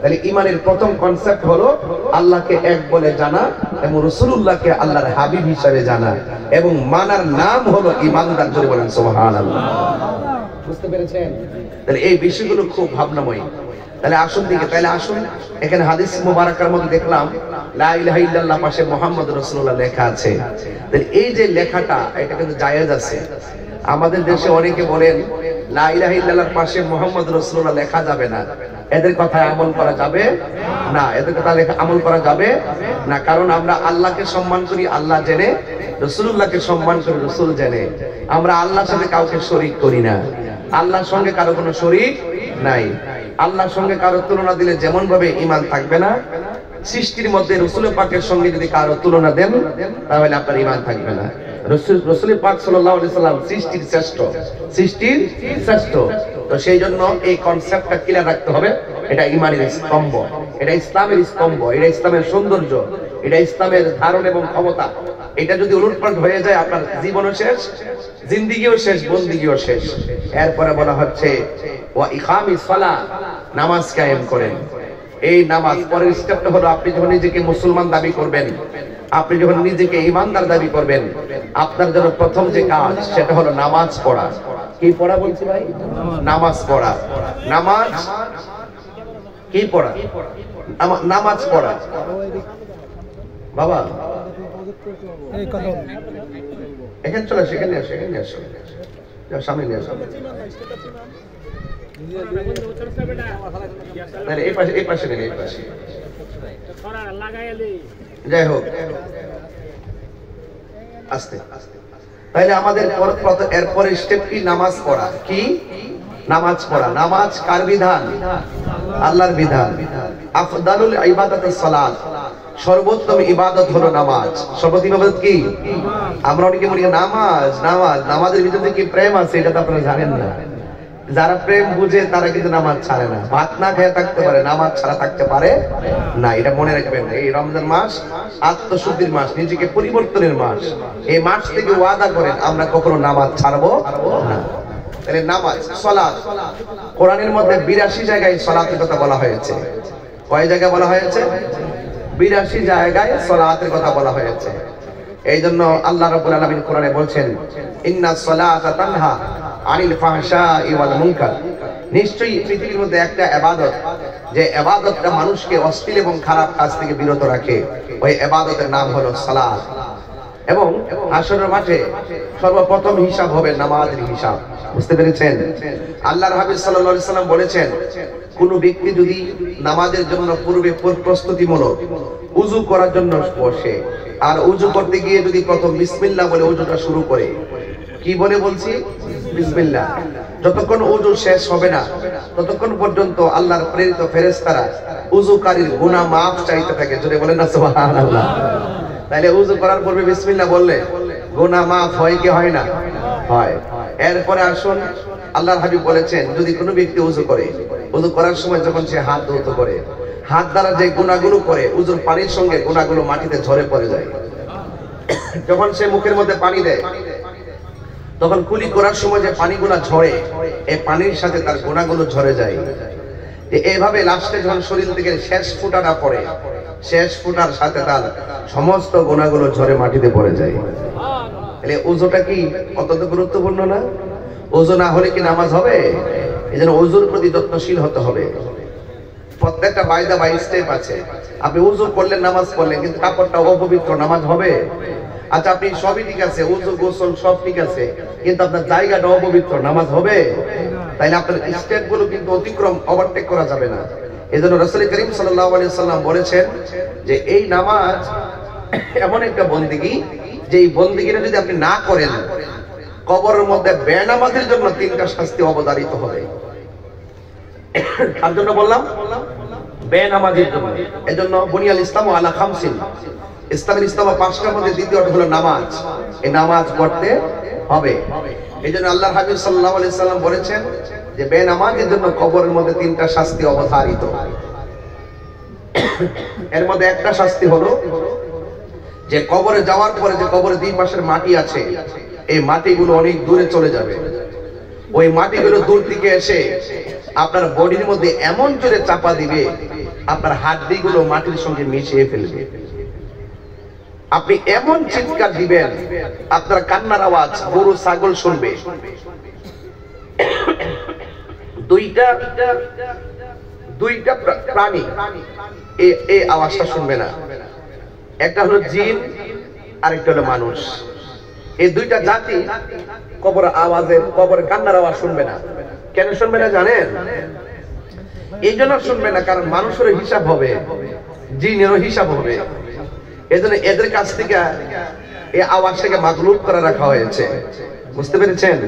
তাহলে ইমানের প্রথম কনসেপ্ট হলো আল্লাহকে এক বলে জানা এবং রাসূলুল্লাহকে আল্লাহর হাবিব হিসেবে জানা এবং মানার নাম হলো ঈমানদার। জোরে বলেন সুবহানাল্লাহ। বুঝতে পেরেছেন? তাহলে এই বিষয়গুলো খুব ভাবনাময়ী। তাহলে আসুন এখানে হাদিস মুবারাকার মধ্যে দেখলাম লা ইলাহা ইল্লাল্লাহ পাশে মুহাম্মদ রাসূলুল্লাহ লেখা আছে। তাহলে এই যে লেখাটা এটা কিন্তু জায়েজ আছে। আমাদের দেশে অনেকে বলেন লা ইলাহা ইল্লাল্লাহর পাশে মুহাম্মদ রাসূলুল্লাহ লেখা যাবে না, এদের কথায় আমল করা যাবে না, এদের কথা আমল করা যাবে না। কারণ আমরা আল্লাহকে সম্মান করি আল্লাহ জেনে, রাসূলুল্লাহকে সম্মান করি রাসূল জেনে। আমরা আল্লাহর সাথে কাউকে শরীক করি না, আল্লাহর সঙ্গে কারো কোনো শরীক নাই। আল্লাহর সঙ্গে কারো তুলনা দিলে যেমন ভাবে ঈমান থাকবে না, সৃষ্টির মধ্যে রাসূল পাকের সঙ্গে যদি কারো তুলনা দেন তাহলে আপনার ঈমান থাকবে না। রাসূল পাক সাল্লাল্লাহু আলাইহি সাল্লাম সৃষ্টির শ্রেষ্ঠ। তো সেই জন্য এই কনসেপ্টটা ক্লিয়ার রাখতে হবে। এটা ঈমানের স্তম্ভ, এটা ইসলামের স্তম্ভ, এটা ইসলামের সৌন্দর্য, এটা ইসলামের ধারণ এবং ক্ষমতা। এটা যদি উলটপালট হয়ে যায় আপনার জীবনও শেষ, জিন্দেগিও শেষ, বন্দেগিও শেষ। এরপরে বলা হচ্ছে ওয়া ইকামিস সালাহ, নামাজ কায়েম করেন। এই নামাজ পরের স্টেপটা হলো আপনি যখন নিজেকে মুসলমান দাবি করবেন, আপনি যখন নিজেকে ঈমানদার দাবি করবেন, আপনার জন্য প্রথম যে কাজ সেটা হলো নামাজ পড়া। কি পড়া বলছি ভাই? নামাজ পড়া। নামাজ কি পড়া? নামাজ পড়া। বাবা এখানে চলে আসো, এখানে আসো, এখানে আসো, সামনে নিয়ে আসো। এই পাশে নেই, এই পাশে। যাই হোক, আস্তে আস্তে। তাহলে আমাদের এরপরে স্টেপ কি? নামাজ পড়া। কি? নামাজ পড়া। নামাজ কার বিধান? আল্লাহর বিধান। আফদালুল ইবাদাতুস সালাত, সর্বোত্তম ইবাদত হলো নামাজ। সর্বোত্তম ইবাদত কি? আমরা অনেকে বলি নামাজ, নামাজের ভিতরে কি প্রেম আছে এটা তো আপনারা জানেন না। যারা প্রেম বুঝে তারা কিন্তু নামাজ ছাড়ে না। ভাত না খেয়ে থাকতে পারে, নামাজ ছাড়া থাকতে পারে না। এটা মনে রাখবেন। এই রমজান মাস আত্মশুদ্ধির মাস, নিজেকে পরিবর্তনের মাস। এই মাস থেকে ওয়াদা করেন আমরা কখনো নামাজ ছাড়বো না। তাহলে নামাজ, সালাত, কোরআনের মধ্যে 82 জায়গায় সালাতের কথা বলা হয়েছে। কয় জায়গায় বলা হয়েছে? 82 জায়গায় সালাতের কথা বলা হয়েছে। এই জন্য আল্লাহ রাব্বুল আলামিন কোরআনে বলছেন ইন্নাস সালাতা তানহা আনিল ফাহশাই ওয়াল মুনকার। নিশ্চয়ই পৃথিবীর মধ্যে একটা ইবাদত, যে ইবাদতটা মানুষকে অশ্লীল এবং খারাপ কাজ থেকে বিরত রাখে, ওই ইবাদতের নাম হলো সালাত। এবং হাশরের মাঠে সর্বপ্রথম হিসাব হবে নামাজের হিসাব। বুঝতে পেরেছেন? আল্লাহর হাবিব সাল্লাল্লাহু আলাইহি সাল্লাম বলেছেন কোন ব্যক্তি যদি নামাজের জন্য পূর্বে প্রস্তুতিমূলক ওযু করার জন্য বসে, আর ওযু করতে গিয়ে যদি প্রথম বিসমিল্লাহ বলে ওযুটা শুরু করে, কি বলে বলছি? বিসমিল্লাহ। যতক্ষণ ওযু শেষ হবে না ততক্ষণ পর্যন্ত আল্লাহর প্রেরিত ফেরেশতারা ওযুকারীর গুনাহ maaf চাইতে থাকে। জোরে বলেন না সুবহানাল্লাহ। তাহলে ওযু করার পূর্বে বিসমিল্লাহ বললে গুনাহ maaf হয় কি হয় না? হয়। এরপরে আসুন, আল্লাহর হাবিব বলেছেন যদি কোনো ব্যক্তি ওযু করে, ওযু করার সময় যখন সে হাত ধৌত করে, হাত দ্বারা যে গুনাহগুলো করে ওযুর পানির সঙ্গে গুনাহগুলো মাটিতে ঝরে পড়ে যায়। যখন সে মুখের মধ্যে পানি দেয় তখন কুলি করার সময় যে পানিগুলো ঝরে, এই পানির সাথে তার গুনাহগুলো ঝরে যায়। এইভাবে লাস্টে যখন শরীর থেকে শেষ ফুটাটা পড়ে, শেষ ফুটার সাথে তার সমস্ত গুনাহগুলো ঝরে মাটিতে পড়ে যায়। তাহলে ওযুটা কি কত গুরুত্বপূর্ণ না? ওযু না হলে কি নামাজ হবে? এজন্য ওযুর প্রতি যত্নশীল হতে হবে। প্রত্যেকটা বাইদা বাই স্টেপ আছে। আপনি ওযু করলেন, নামাজ পড়লেন, কিন্তু কাপড়টা অপবিত্র, নামাজ হবে? আচ্ছা আপনি সবই ঠিক আছে, ওযু গোসল সব ঠিক আছে, কিন্তু আপনার জায়গাটা অপবিত্র, নামাজ হবে? তাইলে আপনার স্টেপগুলো কিন্তু অতিক্রম, ওভারটেক করা যাবে না। এজন্য রাসূল করিম সাল্লাল্লাহু আলাইহি সাল্লাম বলেছেন যে এই নামাজ এমন একটা বন্দেগী, যে এই বন্দেগীটা যদি আপনি না করেন, কবরের মধ্যে বেনামাজের জন্য 3টা শাস্তি অবধারিত হবে। তার জন্য বললাম বেনামাজের জন্য। এজন্য বুনিয়াল ইসলামু আলা খামসিন, ইসলামের ইসলাম 5টার মধ্যে দ্বিতীয়টা হলো নামাজ। এই নামাজ পড়তে হবে। এইজন্য আল্লাহর হাবিব সাল্লাল্লাহু আলাইহি সাল্লাম বলেছেন যে বেনামাজের জন্য কবরের মধ্যে 3টা শাস্তি অবধারিত। এর মধ্যে একটা শাস্তি হলো যে কবরে যাওয়ার পরে যে কবরের দুই পাশের মাটি আছে, এই মাটিগুলো অনেক দূরে চলে যাবে। ওই মাটিগুলো দূর থেকে এসে আপনার বডির মধ্যে এমন জোরে চাপা দিবে, আপনার হাড্ডিগুলো মাটির সঙ্গে মিশিয়ে ফেলবে। আপনি এমন চিৎকার দিবেন, আপনার কান্নার আওয়াজ গরু ছাগল শুনবে। দুইটা প্রাণী এই আওয়াজটা শুনবে না, একটা হলো জিন আর একটা হলো মানুষ। এই দুইটা জাতি কবরের কান্নার আওয়াজ শুনবে না। কেন শুনবে না জানেন? এই জন্য শুনবে না কারণ মানুষেরও হিসাব হবে, জিনেরও হিসাব হবে। এই জন্য এদের কাছ থেকে এই আওয়াজটাকে মাগলুব করে রাখা হয়েছে। বুঝতে পেরেছেন?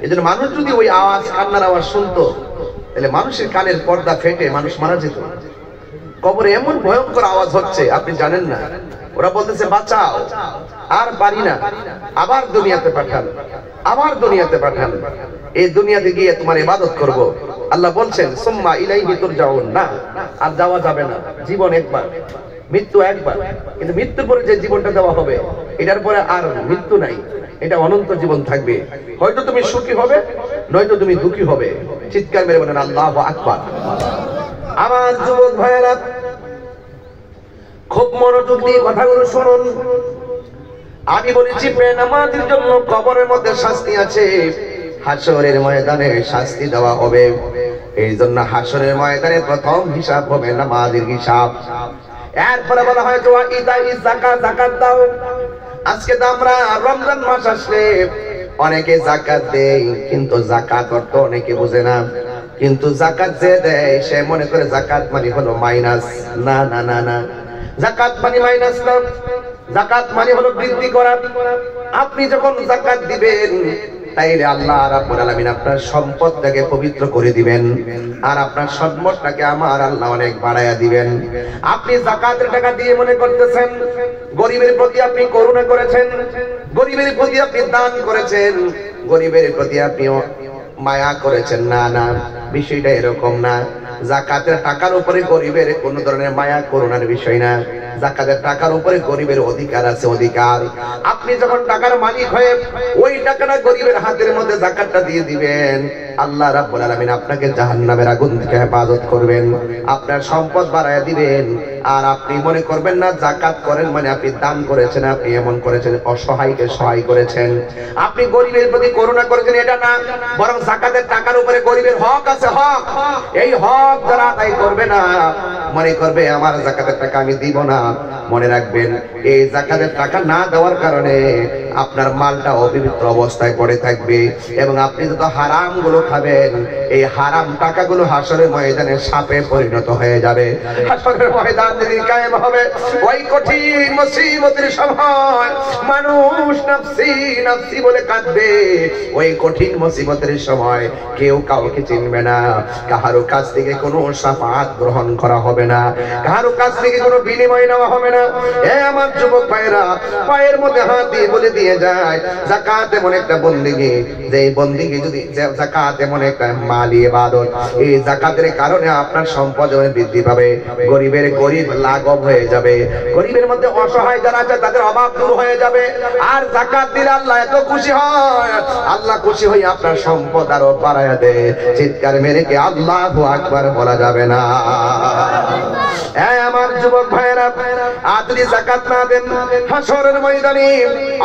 এই জন্য মানুষ যদি ওই আওয়াজ, কান্নার আওয়াজ শুনতো, তাহলে মানুষের কানের পর্দা ফেটে মানুষ মারা যেত। কবরে এমন ভয়ঙ্কর আওয়াজ হচ্ছে আপনি জানেন না। ওরা বলতেছে বাঁচাও, আর পারি না, আবার দুনিয়াতে পাঠান, আবার দুনিয়াতে পাঠান, এই দুনিয়াতে গিয়ে তোমার ইবাদত করব। আল্লাহ বলছেন সুম্মা ইলাইহি তুরজাউন, না আর যাওয়া যাবে না। জীবন একবার, মৃত্যু একবার, কিন্তু মৃত্যুর পরে যে জীবনটা দেওয়া হবে এটার পরে আর মৃত্যু নাই, এটা অনন্ত জীবন থাকবে। হয়তো তুমি সুখী হবে, নয়তো তুমি দুঃখী হবে। চিৎকার মেরে বলেন আল্লাহু আকবার। আমার যুবক ভাইয়েরা, খুব মনোযোগ দিয়ে কথাগুলো শুনুন। আমি বলেছি বেনামাজির জন্য কবরের মধ্যে শাস্তি আছে, হাসরের ময়দানে শাস্তি দেওয়া হবে। এই জন্য হাসরের ময়দানে প্রথম হিসাব হবে নামাজের হিসাব। এরপরে বলা হয় তো যাকাত দাও। আজকে তো আমরা রমজান মাস আসলে অনেকে যাকাত দেয়, কিন্তু যাকাত অর্থ অনেকে বোঝে না। কিন্তু যাকাত যে দেয় সে মনে করে যাকাত মানে হলো মাইনাস। না না না না, যাকাত মানে মাইনাস না, যাকাত মানে হলো বৃদ্ধি করা। আপনি যখন যাকাত দিবেন তাইলে আল্লাহ রাব্বুল আলামিন আপনার সম্পদটাকে পবিত্র করে দিবেন, আর আপনার সম্পদটাকে আমার আল্লাহ অনেক বাড়ায়া দিবেন। আপনি যাকাতের টাকা দিয়ে মনে করতেছেন গরিবের প্রতি আপনি করুণা করেছেন, গরিবের প্রতি আপনি দান করেছেন, গরিবের প্রতি আপনি মায়া করেছেন। না না, বিষয়টা এরকম না। যাকাতের টাকার উপরে গরিবের কোন ধরনের মায়া করুণার বিষয় না। যাকাতের টাকার উপরে গরিবের অধিকার আছে, অধিকার। আপনি যখন টাকার মালিক হয়ে ওই টাকাটা গরিবের হাতের মধ্যে যাকাতটা দিয়ে দিবেন, আল্লাহ রাব্বুল আলামিন আপনাকে জাহান্নামের আগুন থেকে হেফাজত করবেন, আপনার সম্পদ বাড়ায়া দিবেন। আর আপনি মনে করবেন না যাকাত করেন মানে আপনি দান করেছেন, আপনি এমন করেছেন অসহায়কে সহায় করেছেন, আপনি গরিবের প্রতি করুণা করেছেন, এটা না। বরং যাকাতের টাকার উপরে গরিবের হক আছে, হক। এই হক যারা আদায় করবে না, মনে করবে আমার যাকাতের টাকা আমি দিব না, মনে রাখবেন এই যাকাতের টাকা না দেওয়ার কারণে আপনার মালটা অপবিত্র অবস্থায় পড়ে থাকবে, এবং আপনি যত হারাম গুলো খাবেন এই হারাম টাকাগুলো হাসরের ময়দানে সাপে পরিণত হয়ে যাবে। হাসরের ময়দান যেদিন কায়েম হবে, ওই কঠিন মুসিবতের সময় মানুষ নাফসি নাফসি বলে কাঁদবে। ওই কঠিন মুসিবতের সময় কেউ কাউকে চিনবে না, কারো কাছ থেকে কোনো শাফাআত গ্রহণ করা হবে না, কারো কাছ থেকে কোনো বিনিময় নেওয়া হবে না। আমার যুবক ভাইরা, পায়ের মধ্যে হাত দিয়ে বলে দিয়ে যায় যাকাত এমন একটা বন্দেগী, যে বন্দেগী যদি যাকাত এমন একটা মালি ইবাদত, এই যাকাতের কারণে আপনার সম্পদ বৃদ্ধি পাবে, গরিবের গরিব লাঘব হয়ে যাবে, গরিবের মধ্যে অসহায় যারা আছে তাদের অভাব দূর হয়ে যাবে। আর যাকাত দিলে আল্লাহ এত খুশি হয়, আল্লাহ খুশি হয়ে আপনার সম্পদ আরো বাড়ায়া দেয়। চিৎকার মেরে কি আল্লাহু আকবার বলা যাবে না? আমার যুবক ভাইরা, আপনি যাকাত না দেন হাসরের ময়দানে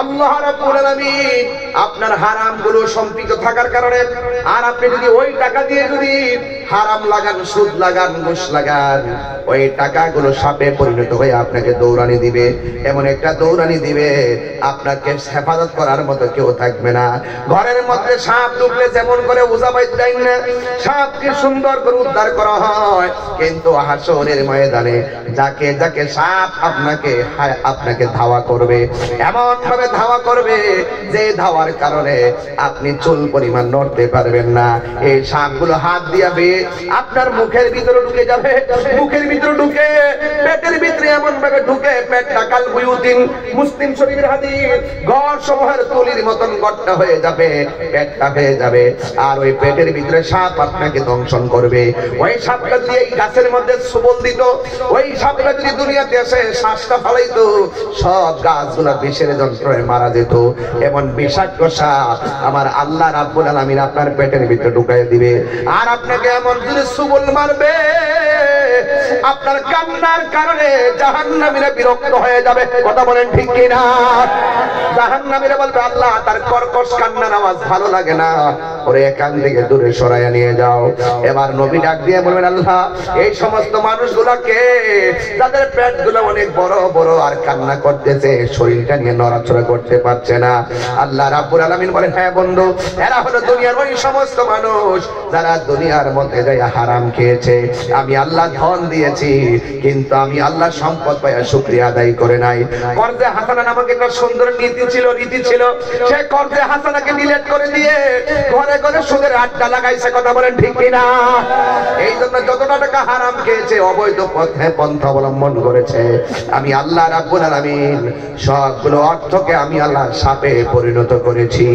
আল্লাহ রাব্বুল আলামিন আপনার হারামগুলো সম্পৃক্ত থাকার কারণে, আর আপনি যদি ওই টাকা দিয়ে যদি হারাম লাগান, সুদ লাগান, ঘুষ লাগান, ওই টাকাগুলো সাপে পরিণত হয়ে আপনাকে দৌড়ানি দিবে, এমন একটা দৌড়ানি দিবে আপনাকে হেফাজত করার মতো কেউ থাকবে না। ঘরের মধ্যে সাপ ঢুকলে যেমন করে উজাবাই দেয় না, সাপকে সুন্দর করে উদ্ধার করা হয়, কিন্তু হাসরের ময়দানে যাকে যাকে সাপ আপনাকে ধাওয়া করবে, এমন ভাবে ধাওয়া করবে যে ধাওয়ার কারণে আপনি চুল পরিমাণ নড়তে পারবেন না। এই সাপগুলো হাত দিয়া বের আপনার মুখের ভিতরে ঢুকে যাবে, মুখের ভিতরে ঢুকে পেটের ভিতরে এমন ভাবে ঢুকে পেটটা কাল বুয়ুতিন, মুসলিম শরীফের হাদিস, ঘর সমূহের তুলির মতন গড়টা হয়ে যাবে, পেটটা হয়ে যাবে। আর ওই পেটের ভিতরে সাপ আপনাকে দংশন করবে। ওই সাপটা যদি এই গাছের মধ্যে সবল দিত, ওই সাপটা যদি দুনিয়াতে এসে শ্বাসটা ফালাইতো, সব গাছগুলা বিষের যন্ত্রণায় মারা যেত। এমন বিষাক্ত সাপ আমার আল্লাহ রাব্বুল আলামিন আপনার পেটের ভিতরে ঢুকাই দিবে। আর আপনাকে এমন যদি সবল মারবে, আপনার কান্নার কারণে জাহান্নামীরা বিরক্ত হয়ে যাবে। কথা বলেন ঠিক কিনা? জাহান্নামীরা বলবে, আল্লাহ তার কর্কশ কান্নার আওয়াজ ভালো লাগে না, ওরে এখান থেকে দূরে সরাইয়া নিয়ে যাও। এবার নবী ডাক দিয়ে বলবেন, আল্লাহ এই সমস্ত মানুষগুলোকে যাদের পেটগুলো অনেক বড় বড় আর কান্না করতেছে, শরীরটা নিয়ে নড়াচড়া করতে পারছে না, আল্লাহ রাব্বুল আলামিন বলেন, হ্যাঁ বন্ধু, এরা হলো দুনিয়ার ওই সমস্ত মানুষ যারা দুনিয়ার মধ্যে যায় হারাম খেয়েছে। আমি আল্লাহ ধন দিয়েছি, কিন্তু আমি আল্লাহ সম্পদ পাইয়া শুকরিয়া আদায় করে নাই। কর্জে হাসানা নামক একটা সুন্দর রীতি ছিল, সে কর্জে হাসানাকে ডিলিট করে দিয়ে ঘরে ঘরে সুদের আড্ডা লাগাইছে। কথা বলেন ঠিক কিনা? এই জন্য যতটা টাকা হারাম খেয়েছে, অবৈধ পথে পন্থা অবলম্বন করেছে, আমি আল্লাহ রাব্বুল আলামিন সবগুলো অর্থকে আমি আল্লাহ সাপে পরিণত করেছি।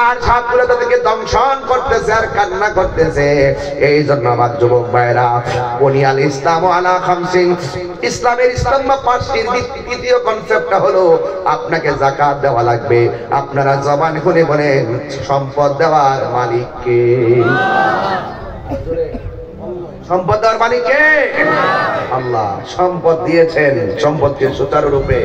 আর সাপগুলো তাদেরকে দংশন করতেছে আর কান্না করতেছে। এই জন্য আমার যুবক ভাইরা, বুনিয়াল ইসলাম আলা খামসিন, ইসলামের স্তম্ভ পাঁচটির দ্বিতীয় কনসেপ্টটা হলো আপনাকে যাকাত দেওয়া লাগবে। আপনারা জবান খুলে বলেন, সম্পদ দেওয়ার মালিক কে? সম্পদ দেওয়ার মালিক কে? আল্লাহ। সম্পদ দিয়েছেন, সম্পদকে সুচারুরূপে